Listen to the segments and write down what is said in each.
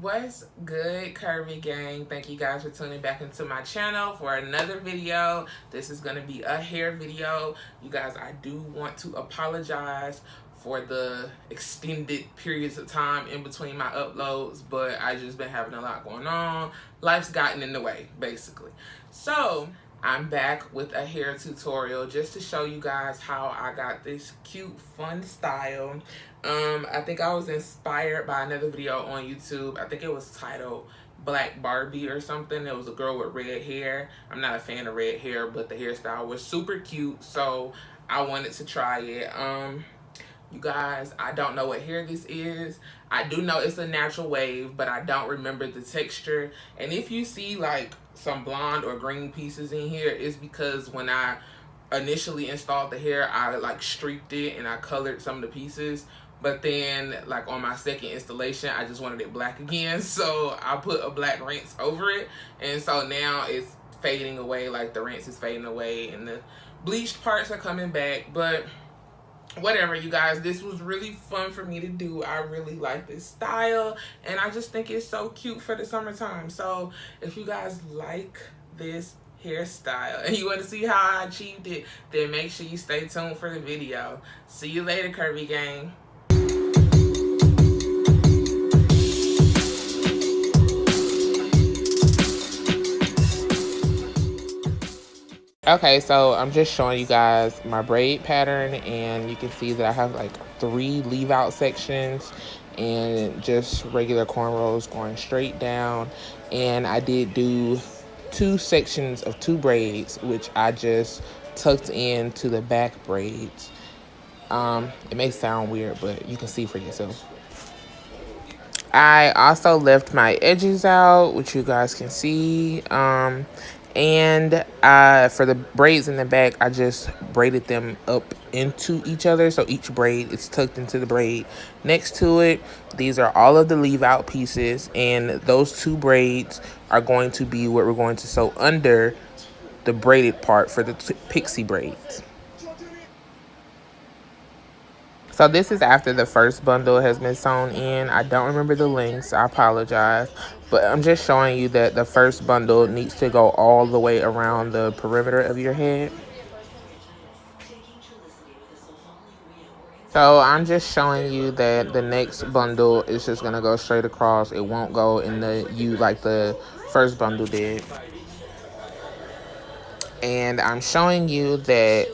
What's good, curvy gang? Thank you guys for tuning back into my channel for another video. This is going to be a hair video. You guys, I do want to apologize for the extended periods of time in between my uploads, but I just been having a lot going on. Life's gotten in the way, basically. So I'm back with a hair tutorial just to show you guys how I got this cute, fun style. I think I was inspired by another video on YouTube. I think it was titled Black Barbie or something. It was a girl with red hair. I'm not a fan of red hair, but the hairstyle was super cute, so I wanted to try it. You guys, I don't know what hair this is. I do know it's a natural wave, but I don't remember the texture. And if you see like some blonde or green pieces in here, it's because when I initially installed the hair, I like streaked it and I colored some of the pieces. But then like on my second installation, I just wanted it black again. So I put a black rinse over it. And so now it's fading away, like the rinse is fading away and the bleached parts are coming back. But whatever, you guys, this was really fun for me to do. I really like this style and I just think it's so cute for the summertime. So if you guys like this hairstyle and you want to see how I achieved it, then make sure you stay tuned for the video. See you later, curvy gang. Okay, so I'm just showing you guys my braid pattern, and you can see that I have like 3 leave out sections and just regular cornrows going straight down. And I did do 2 sections of 2 braids, which I just tucked into the back braids. It may sound weird, but you can see for yourself. I also left my edges out, which you guys can see. And for the braids in the back, I just braided them up into each other. So each braid is tucked into the braid next to it. These are all of the leave out pieces. And those 2 braids are going to be what we're going to sew under the braided part for the pixie braids. So this is after the first bundle has been sewn in. I don't remember the lengths, I apologize. But I'm just showing you that the first bundle needs to go all the way around the perimeter of your head. So I'm just showing you that the next bundle is just gonna go straight across. It won't go in the U like the first bundle did. And I'm showing you that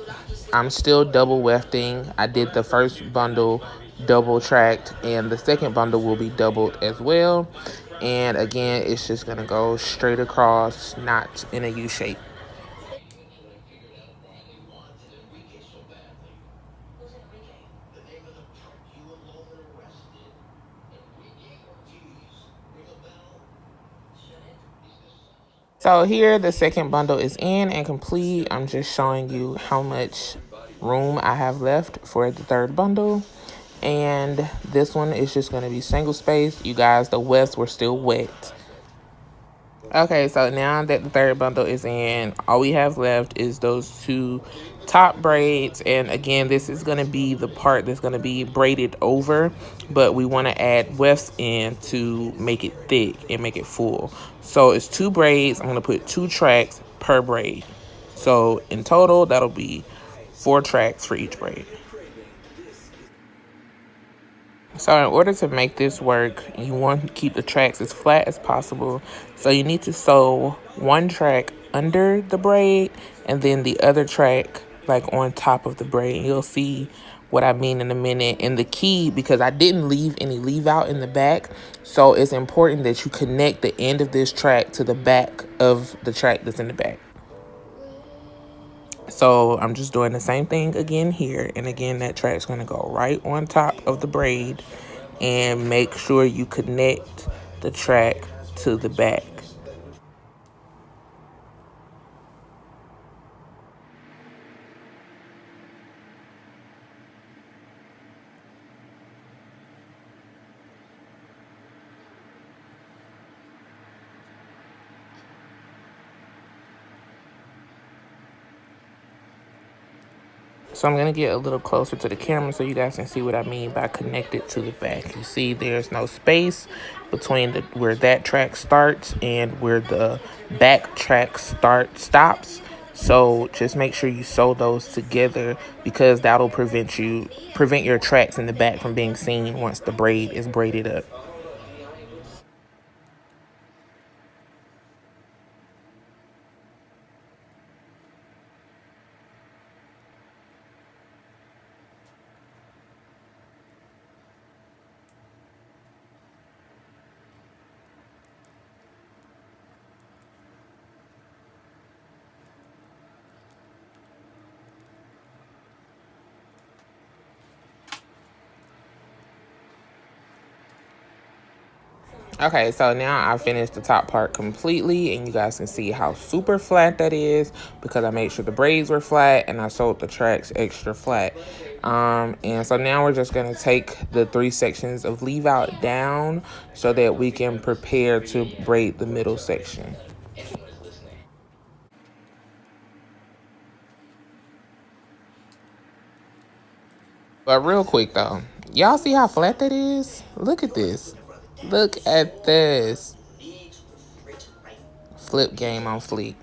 I'm still double wefting. I did the first bundle double tracked, and the second bundle will be doubled as well. And again, it's just gonna go straight across, not in a U shape. So here the second bundle is in and complete. I'm just showing you how much room I have left for the third bundle. And this one is just going to be single space. You guys, the wefts were still wet. Okay, so now that the third bundle is in, all we have left is those 2 top braids. And again, this is going to be the part that's going to be braided over, but we want to add wefts in to make it thick and make it full. So it's 2 braids. I'm going to put 2 tracks per braid. So in total, that'll be 4 tracks for each braid. So in order to make this work, you want to keep the tracks as flat as possible. So you need to sew 1 track under the braid and then the other track like on top of the braid. You'll see what I mean in a minute. And the key, because I didn't leave any leave out in the back, so it's important that you connect the end of this track to the back of the track that's in the back. So I'm just doing the same thing again here. And again, that track's going to go right on top of the braid. And make sure you connect the track to the back. So I'm going to get a little closer to the camera so you guys can see what I mean by connected to the back. You see there's no space between where that track starts and where the back track stops. So just make sure you sew those together, because that'll prevent your tracks in the back from being seen once the braid is braided up. Okay, so now I finished the top part completely, and you guys can see how super flat that is, because I made sure the braids were flat and I sewed the tracks extra flat. And so now we're just going to take the 3 sections of leave out down so that we can prepare to braid the middle section. But real quick though, y'all see how flat that is? Look at this. Look at this. Flip game on fleek.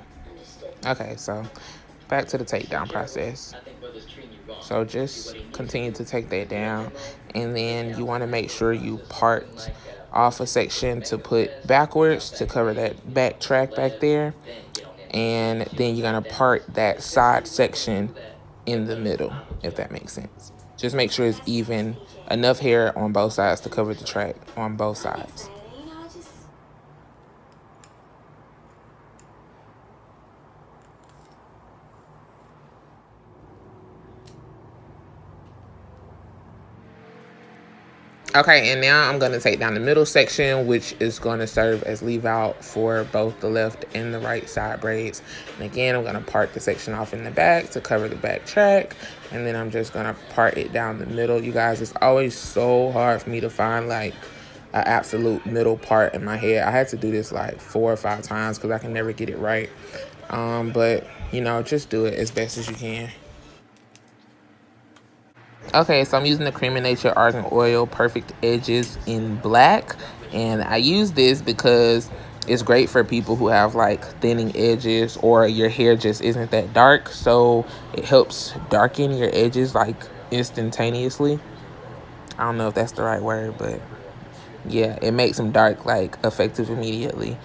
Okay, so back to the takedown process. So just continue to take that down, and then you want to make sure you part off a section to put backwards to cover that back track back there, and then you're going to part that side section in the middle, if that makes sense. Just make sure it's even, enough hair on both sides to cover the track on both sides. Okay, and now I'm going to take down the middle section, which is going to serve as leave out for both the left and the right side braids. And again, I'm going to part the section off in the back to cover the back track, and then I'm just going to part it down the middle. You guys, it's always so hard for me to find like an absolute middle part in my head. I had to do this like 4 or 5 times because I can never get it right. But you know, just do it as best as you can. Okay, so I'm using the Cream of Nature Argan Oil Perfect Edges in black, and I use this because it's great for people who have like thinning edges, or your hair just isn't that dark, so it helps darken your edges like instantaneously. I don't know if that's the right word, but yeah, it makes them dark like effective immediately.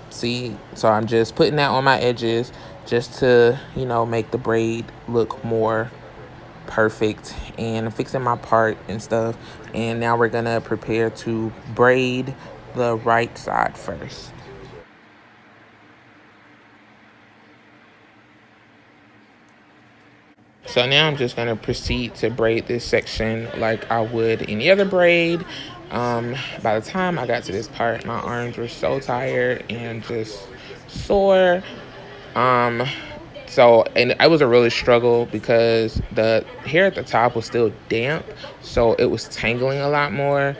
See, so I'm just putting that on my edges just to, you know, make the braid look more perfect, and fixing my part and stuff. And now we're gonna prepare to braid the right side first. So now I'm just gonna proceed to braid this section like I would any other braid. By the time I got to this part, my arms were so tired and just sore. So, and it was a really struggle because the hair at the top was still damp, so it was tangling a lot more,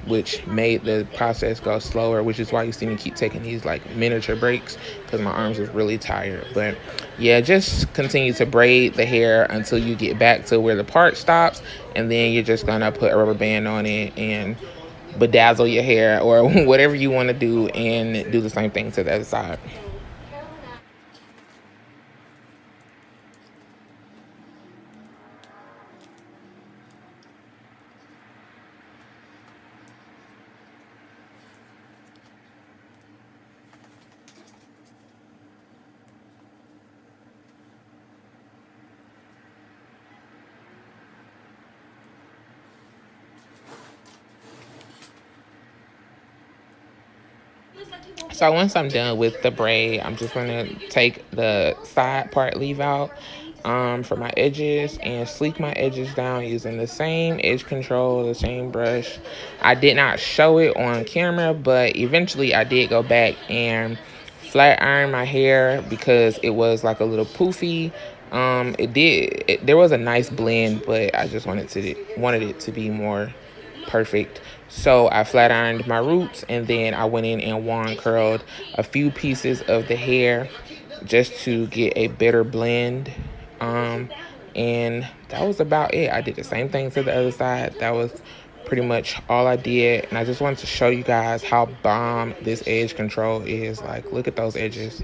which made the process go slower, which is why you see me keep taking these like miniature breaks, because my arms was really tired. But yeah, just continue to braid the hair until you get back to where the part stops, and then you're just gonna put a rubber band on it and bedazzle your hair or whatever you want to do, and do the same thing to the other side. So once I'm done with the braid, I'm just going to take the side part leave out for my edges and sleek my edges down using the same edge control, the same brush. I did not show it on camera, but eventually I did go back and flat iron my hair because it was like a little poofy. There was a nice blend, but I just wanted it to be more perfect. So I flat ironed my roots, and then I went in and wand curled a few pieces of the hair just to get a better blend. And that was about it. I did the same thing to the other side. That was pretty much all I did. And I just wanted to show you guys how bomb this edge control is. Like, look at those edges.